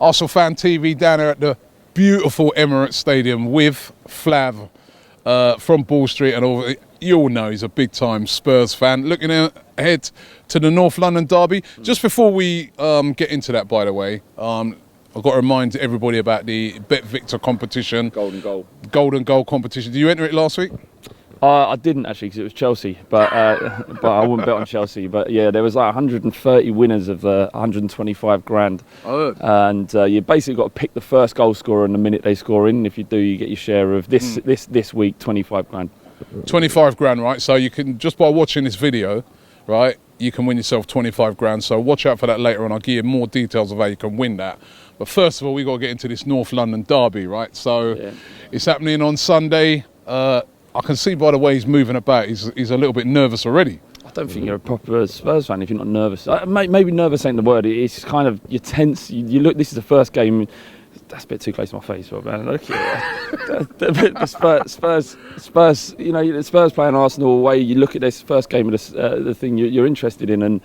ArsenalFanTV down there at the beautiful Emirates Stadium with Flav from Ball Street, and all. You all know he's a big-time Spurs fan. Looking ahead to the North London derby. Just before we get into that, by the way, I've got to remind everybody about the Bet Victor competition. Golden goal competition. Did you enter it last week? I didn't actually, because it was Chelsea, but I wouldn't bet on Chelsea. But yeah, there was like 130 winners of the 125 grand. Oh. And you basically got to pick the first goal scorer and the minute they score in. If you do, you get your share of this week, 25 grand. 25 grand, right? So you can, just by watching this video, right, you can win yourself 25 grand. So watch out for that later on. I'll give you more details of how you can win that. But first of all, we got to get into this North London derby, right? So It's happening on Sunday. I can see by the way he's moving about, he's a little bit nervous already. I don't think you're a proper Spurs fan if you're not nervous. Maybe nervous ain't the word. It's kind of, you're tense. You look, this is the first game. That's a bit too close to my face, Rob, man. Look at the Spurs, you know, the Spurs playing Arsenal away. You look at this first game of the thing you're interested in, and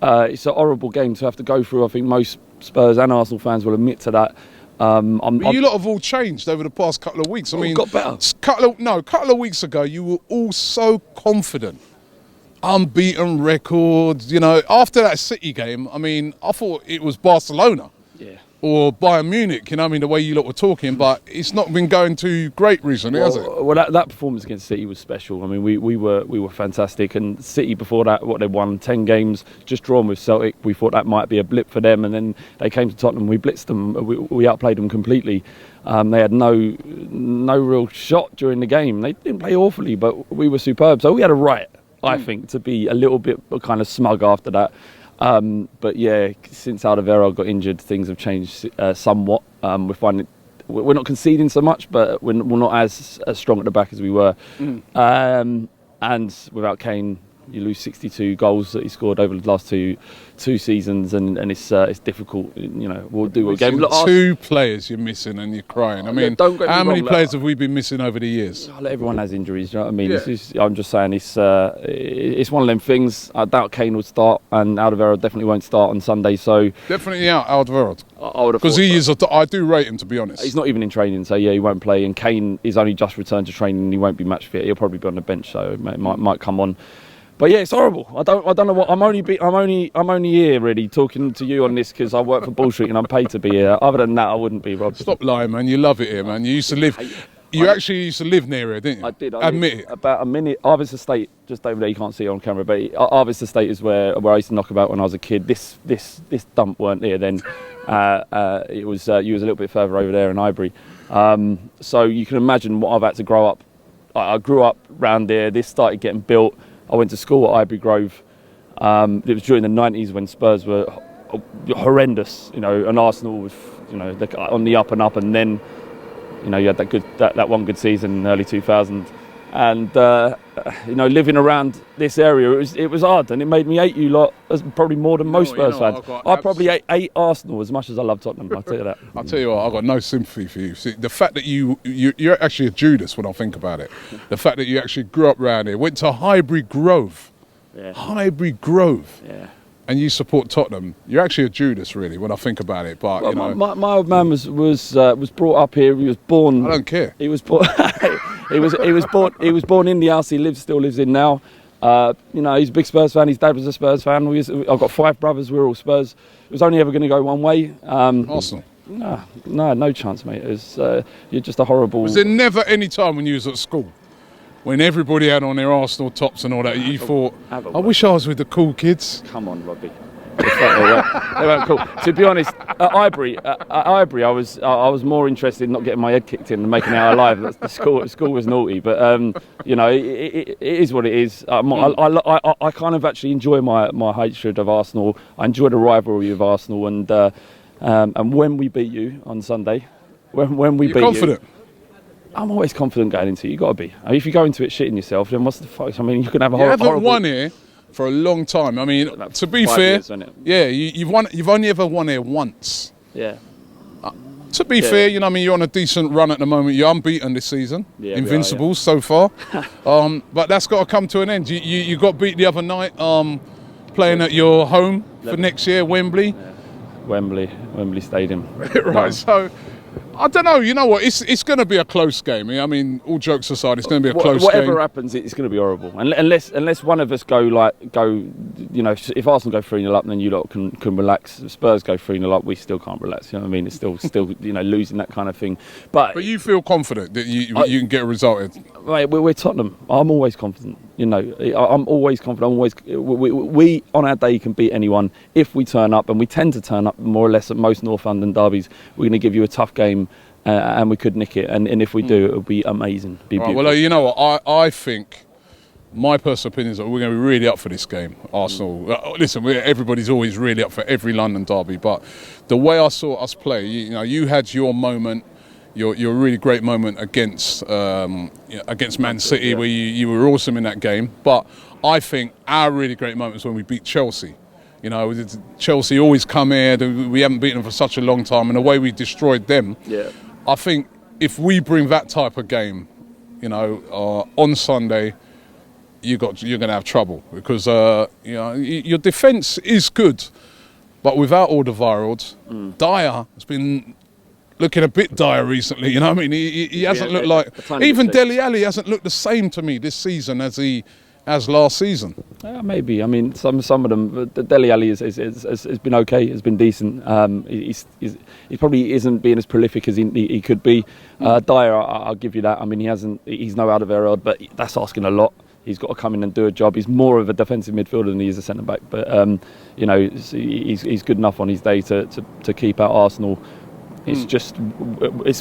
it's a horrible game to have to go through. I think most Spurs and Arsenal fans will admit to that. You lot have all changed over the past couple of weeks. I mean, got better. Couple of weeks ago, you were all so confident. Unbeaten records, you know. After that City game, I mean, I thought it was Barcelona. Yeah. Or Bayern Munich, you know, I mean, the way you lot were talking, but it's not been going too great recently, has it? Well, that performance against City was special. I mean, we were fantastic, and City before that, what they won 10 games, just drawn with Celtic. We thought that might be a blip for them, and then they came to Tottenham. We blitzed them. We outplayed them completely. They had no real shot during the game. They didn't play awfully, but we were superb. So we had a right, I think, to be a little bit kind of smug after that. But yeah, since Alderweireld got injured, things have changed somewhat. We're finding we're not conceding so much, but we're not as strong at the back as we were. And without Kane, you lose 62 goals that he scored over the last two seasons, and it's difficult. You know, we'll do a game. Look, two players you're missing, and you're crying. I mean, how many players have we been missing over the years? Everyone has injuries. You know what I mean? Yeah. I'm just saying it's one of them things. I doubt Kane will start, and Alderweireld definitely won't start on Sunday. So definitely out Alderweireld. I would have, because he is. I do rate him, to be honest. He's not even in training, so yeah, he won't play. And Kane is only just returned to training, and he won't be match fit. He'll probably be on the bench, so it might come on. But yeah, it's horrible. I don't know what. I'm only here really talking to you on this because I work for Ball Street and I'm paid to be here. Other than that, I wouldn't be, Rob. Stop lying, man. You love it here, man. You used to live. You actually used to live near here, didn't you? I did. Admit it. About a minute. Arvis Estate, just over there. You can't see it on camera, but Arvis Estate is where I used to knock about when I was a kid. This dump weren't here then. It was. You was a little bit further over there in Highbury. So you can imagine what I've had to grow up. I grew up round there. This started getting built. I went to school at Ivory Grove. It was during the 90s when Spurs were horrendous, you know, and Arsenal was, you know, on the up and up. And then, you know, you had that one good season in the early 2000s. And you know, living around this area, it was hard, and it made me hate you lot as probably more than most Spurs fans. I probably hate Arsenal as much as I love Tottenham. I'll tell you that. I'll tell you what, I've got no sympathy for you. See, the fact that you're actually a Judas when I think about it. The fact that you actually grew up around here, went to Highbury Grove, Highbury Grove. Yeah. And you support Tottenham. You're actually a Judas, really, when I think about it. But well, you know, my old man was brought up here. He was born. I don't care. He was born. he was born in the house he still lives in now. You know, he's a big Spurs fan. His dad was a Spurs fan. I've got 5 brothers. We're all Spurs. It was only ever going to go one way. Arsenal. No chance, mate. You're just a horrible. Was there never any time when you was at school, when everybody had on their Arsenal tops and all that, you thought, I wish I was with the cool kids? Come on, Robbie. They weren't cool. To be honest, at Highbury, I was more interested in not getting my head kicked in and making it out alive. The school was naughty, but you know, it is what it is. I kind of actually enjoy my hatred of Arsenal. I enjoy the rivalry of Arsenal, and when we beat you on Sunday, when we beat confident? You. I'm always confident going into it. You've got to be. I mean, if you go into it shitting yourself, then what's the fuck? I mean, you can have a horrible... You haven't won here for a long time. I mean, to be fair, years, you've only ever won here once. Yeah. To be fair, you know, I mean, you're on a decent run at the moment. You're unbeaten this season, invincible so far. But that's got to come to an end. You got beat the other night, playing at your home for next year, Wembley. Wembley Stadium. Right, so I don't know. You know what? It's going to be a close game. I mean, all jokes aside, it's going to be a close game. Whatever happens, it's going to be horrible. Unless one of us go, you know, if Arsenal go 3-0 up, then you lot can relax. If Spurs go 3-0 up, we still can't relax. You know what I mean? It's still you know, losing, that kind of thing. But you feel confident that you can get a result. Mate, we're Tottenham. I'm always confident. You know, I'm always confident. We on our day can beat anyone if we turn up, and we tend to turn up more or less at most North London derbies. We're going to give you a tough game, and we could nick it. And if we do, it'll be amazing. It'll be beautiful. Well, you know what? I think my personal opinion is that we're going to be really up for this game, Arsenal. Listen, everybody's always really up for every London derby, but the way I saw us play, you know, you had your moment. Your really great moment against Man City, where you were awesome in that game. But I think our really great moment was when we beat Chelsea. You know, Chelsea always come here. We haven't beaten them for such a long time, and the way we destroyed them. Yeah. I think if we bring that type of game, you know, on Sunday, you're going to have trouble because you know, your defence is good, but without Alderweireld, Dyer has been looking a bit dire recently, you know what I mean? He hasn't looked like... Even Dele Alli hasn't looked the same to me this season as last season. Maybe. I mean, some of them... Dele Alli has been okay, has been decent. He probably isn't being as prolific as he could be. Dyer, I'll give you that. I mean, he's no Alderweireld, but that's asking a lot. He's got to come in and do a job. He's more of a defensive midfielder than he is a centre-back. But, you know, he's good enough on his day to keep out Arsenal. It's just,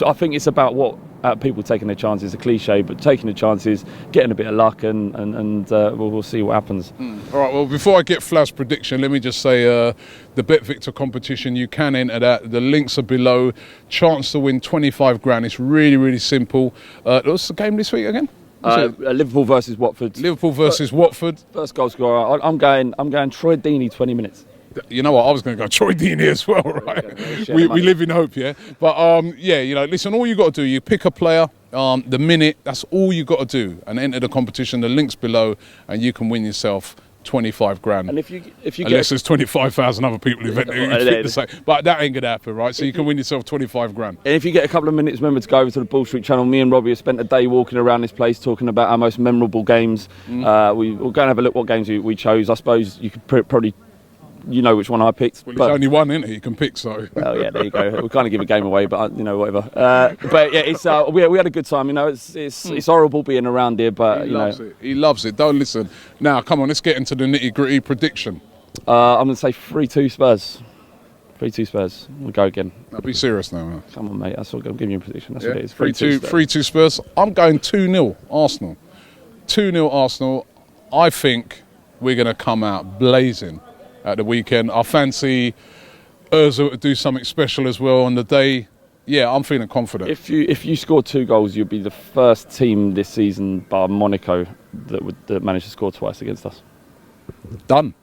I think it's about what people taking their chances. A cliche, but taking the chances, getting a bit of luck, and we'll see what happens. All right. Well, before I get Flav's prediction, let me just say the Bet Victor competition. You can enter that. The links are below. Chance to win 25 grand. It's really, really simple. What's the game this week again? Liverpool versus Watford. Liverpool versus Watford. First goal scorer. I'm going Troy Deeney 20 minutes. You know what? I was going to go Troy Deeney as well, right? We live in hope, yeah. But yeah, you know, listen. All you got to do, you pick a player, the minute. That's all you got to do, and enter the competition. The link's below, and you can win yourself 25 grand. And if you unless there's 25,000 other people who pick the same, but that ain't gonna happen, right? So you can win yourself 25 grand. And if you get a couple of minutes, remember to go over to the Ball Street channel. Me and Robbie have spent a day walking around this place talking about our most memorable games. We'll go and have a look what games we chose. I suppose you could probably. You know which one I picked. Well, it's only one, isn't it? You can pick, so. Well, yeah, there you go. We kind of give a game away, but you know, whatever. But yeah, it's we had a good time. You know, it's horrible being around here, but he loves it. Don't listen. Now, come on, let's get into the nitty gritty prediction. I'm going to say 3-2 Spurs. 3-2 Spurs. We'll go again. Now, be serious now, man. Come on, mate. That's what I'm giving you a prediction. That's what it is. 3-2 Spurs. I'm going 2-0 Arsenal. 2-0 Arsenal. I think we're going to come out blazing at the weekend. I fancy Ozil to do something special as well on the day. Yeah, I'm feeling confident. If you score 2 goals, you'll be the first team this season, bar Monaco, that managed to score twice against us. Done.